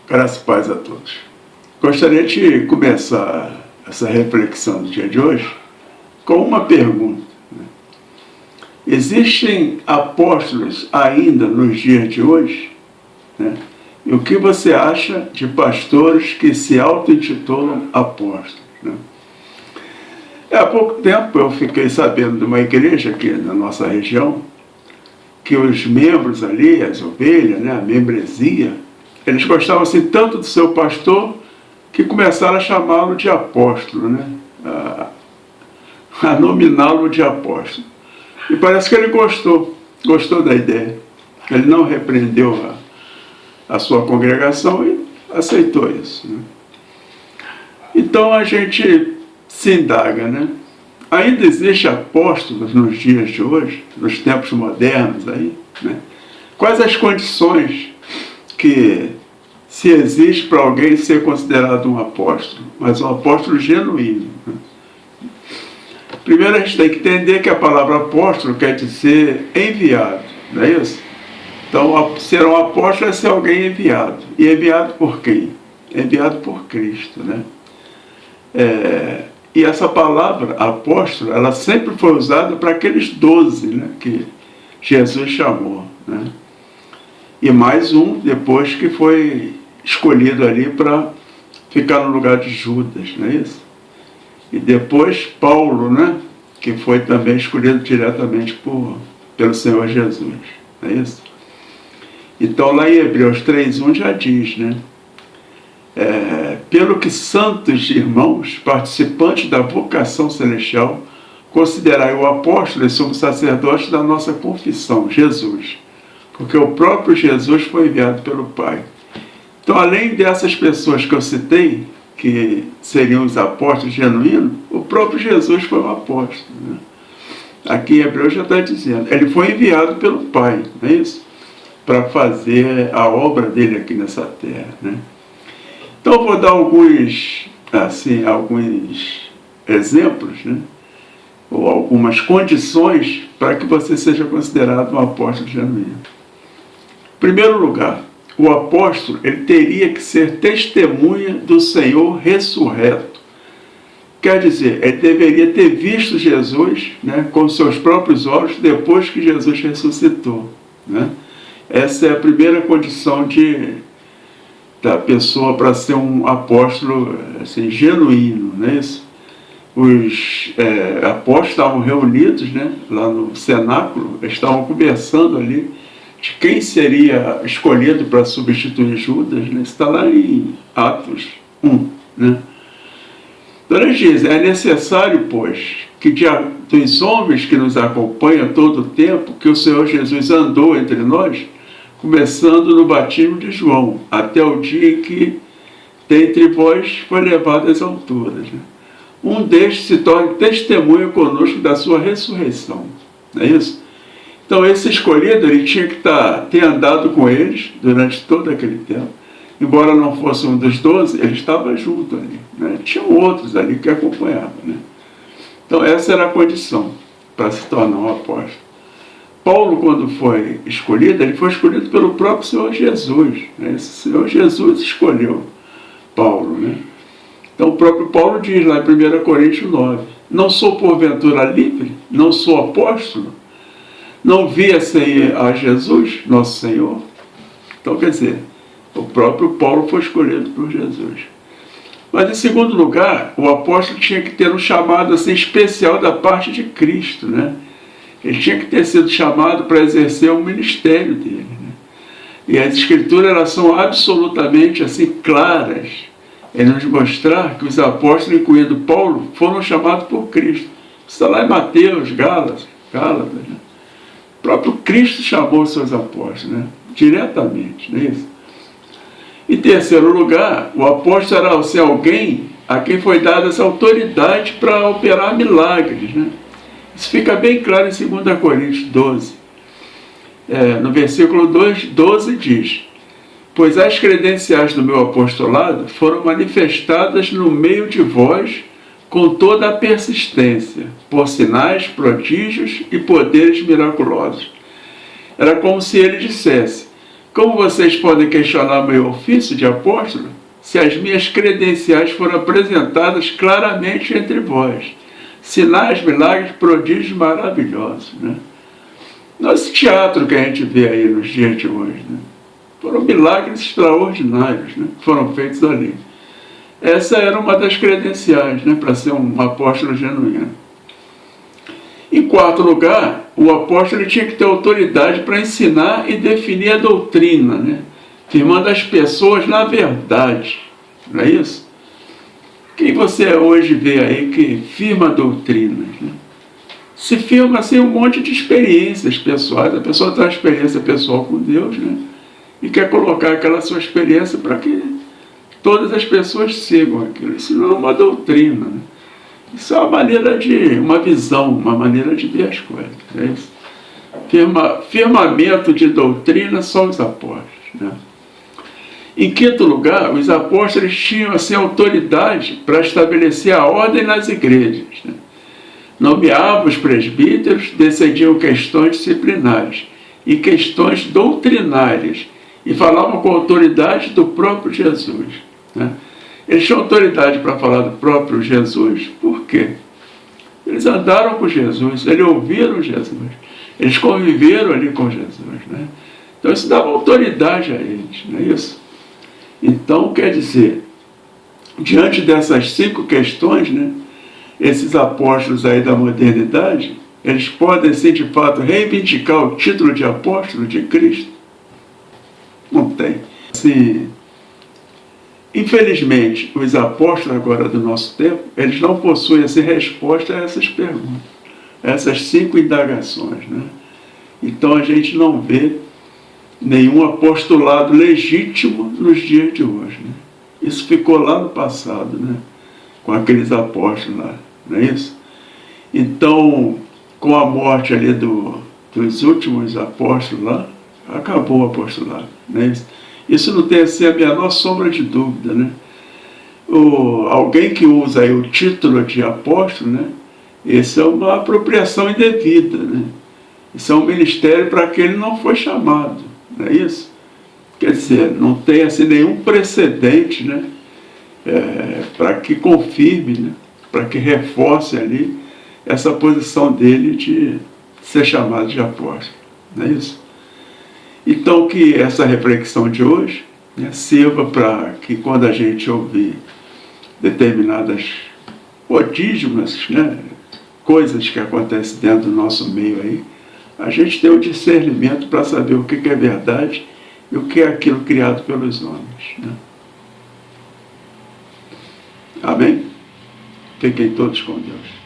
Graças e paz a todos. Gostaria de começar essa reflexão do dia de hoje com uma pergunta. Existem apóstolos ainda nos dias de hoje? E o que você acha de pastores que se auto-intitulam apóstolos? Há pouco tempo eu fiquei sabendo de uma igreja aqui na nossa região que os membros ali, as ovelhas, a membresia, eles gostavam assim tanto do seu pastor que começaram a chamá-lo de apóstolo, a nominá-lo de apóstolo. E parece que ele gostou da ideia. Ele não repreendeu a sua congregação e aceitou isso. Então a gente se indaga, Ainda existe apóstolos nos dias de hoje, nos tempos modernos aí, Quais as condições que se existe para alguém ser considerado um apóstolo, mas um apóstolo genuíno? Primeiro a gente tem que entender que a palavra apóstolo quer dizer enviado, não é isso? Então, ser um apóstolo é ser alguém enviado. E enviado por quem? Enviado por Cristo, E essa palavra, apóstolo, ela sempre foi usada para aqueles 12, que Jesus chamou, E mais um depois que foi escolhido ali para ficar no lugar de Judas, não é isso? E depois Paulo, que foi também escolhido diretamente pelo Senhor Jesus, não é isso? Então lá em Hebreus 3:1 já diz, pelo que santos irmãos, participantes da vocação celestial, considerai o apóstolo e sumo sacerdote da nossa confissão, Jesus, porque o próprio Jesus foi enviado pelo Pai. Então, além dessas pessoas que eu citei, que seriam os apóstolos genuínos, o próprio Jesus foi um apóstolo. Aqui em Hebreus já está dizendo, ele foi enviado pelo Pai, não é isso? Para fazer a obra dele aqui nessa terra, Então eu vou dar alguns exemplos, ou algumas condições para que você seja considerado um apóstolo genuíno. Em primeiro lugar, o apóstolo ele teria que ser testemunha do Senhor ressurreto. Quer dizer, ele deveria ter visto Jesus com seus próprios olhos depois que Jesus ressuscitou. Essa é a primeira condição da pessoa para ser um apóstolo genuíno, não é isso? Os apóstolos estavam reunidos lá no cenáculo, estavam conversando ali de quem seria escolhido para substituir Judas, Isso está lá em Atos 1. Então eles dizem, é necessário, pois, que dos homens que nos acompanham todo o tempo, que o Senhor Jesus andou entre nós, começando no batismo de João, até o dia em que dentre vós foi levado às alturas. Um destes se torne testemunha conosco da sua ressurreição. Não é isso? Então esse escolhido, ele tinha que ter andado com eles durante todo aquele tempo. Embora não fosse um dos 12, ele estava junto ali. Tinham outros ali que acompanhavam. Então essa era a condição para se tornar um apóstolo. Paulo, quando foi escolhido, ele foi escolhido pelo próprio Senhor Jesus. Esse Senhor Jesus escolheu Paulo. Então o próprio Paulo diz lá em 1 Coríntios 9, não sou porventura livre, não sou apóstolo, não vi a Jesus, nosso Senhor. Então quer dizer, o próprio Paulo foi escolhido por Jesus. Mas em segundo lugar, o apóstolo tinha que ter um chamado especial da parte de Cristo, Ele tinha que ter sido chamado para exercer o ministério dele. E as escrituras elas são absolutamente claras em nos mostrar que os apóstolos, incluindo Paulo, foram chamados por Cristo. Está lá em Mateus, Gálatas. O próprio Cristo chamou os seus apóstolos, diretamente, não é isso? Em terceiro lugar, o apóstolo era alguém a quem foi dada essa autoridade para operar milagres, Isso fica bem claro em 2 Coríntios 12. No versículo 12 diz, pois as credenciais do meu apostolado foram manifestadas no meio de vós com toda a persistência, por sinais, prodígios e poderes miraculosos. Era como se ele dissesse, Como vocês podem questionar meu ofício de apóstolo, se as minhas credenciais foram apresentadas claramente entre vós? Sinais, milagres, prodígios maravilhosos, né? Nosso teatro que a gente vê aí nos dias de hoje, né? Foram milagres extraordinários, né? Que foram feitos ali. Essa era uma das credenciais, né? Para ser um apóstolo genuíno. Em quarto lugar, o apóstolo tinha que ter autoridade para ensinar e definir a doutrina, né? Firmando as pessoas na verdade, não é isso? Quem você hoje vê aí que firma doutrinas, né? Se firma assim um monte de experiências pessoais, a pessoa tem uma experiência pessoal com Deus, né? E quer colocar aquela sua experiência para que todas as pessoas sigam aquilo. Isso não é uma doutrina, né? Isso é uma maneira uma visão, uma maneira de ver as coisas. É isso. Firmamento de doutrina só os apóstolos, né? Em quinto lugar, os apóstolos tinham assim, autoridade para estabelecer a ordem nas igrejas, né? Nomeavam os presbíteros, decidiam questões disciplinares e questões doutrinárias e falavam com a autoridade do próprio Jesus, né? Eles tinham autoridade para falar do próprio Jesus, por quê? Eles andaram com Jesus, eles ouviram Jesus, eles conviveram ali com Jesus, né? Então isso dava autoridade a eles, não é isso? Então, quer dizer, diante dessas 5 questões, né, esses apóstolos aí da modernidade, eles podem, sim, de fato, reivindicar o título de apóstolo de Cristo? Não tem. Assim, infelizmente, os apóstolos agora do nosso tempo, eles não possuem essa resposta a essas perguntas, a essas 5 indagações, né? Então a gente não vê nenhum apostolado legítimo nos dias de hoje, né? Isso ficou lá no passado, né? Com aqueles apóstolos lá, não é isso? Então, com a morte ali dos últimos apóstolos lá, acabou o apostolado, não é isso? Isso não tem assim a menor sombra de dúvida, né? Alguém que usa aí o título de apóstolo, né? Isso é uma apropriação indevida, né? Isso é um ministério para quem ele não foi chamado, não é isso? Quer dizer, não tem assim nenhum precedente, né? Para que confirme, né? Para que reforce ali essa posição dele de ser chamado de apóstolo, não é isso? Então que essa reflexão de hoje, né, sirva para que quando a gente ouvir determinadas prodígios, né, coisas que acontecem dentro do nosso meio aí, a gente tenha o discernimento para saber o que é verdade e o que é aquilo criado pelos homens, né? Amém? Fiquem todos com Deus.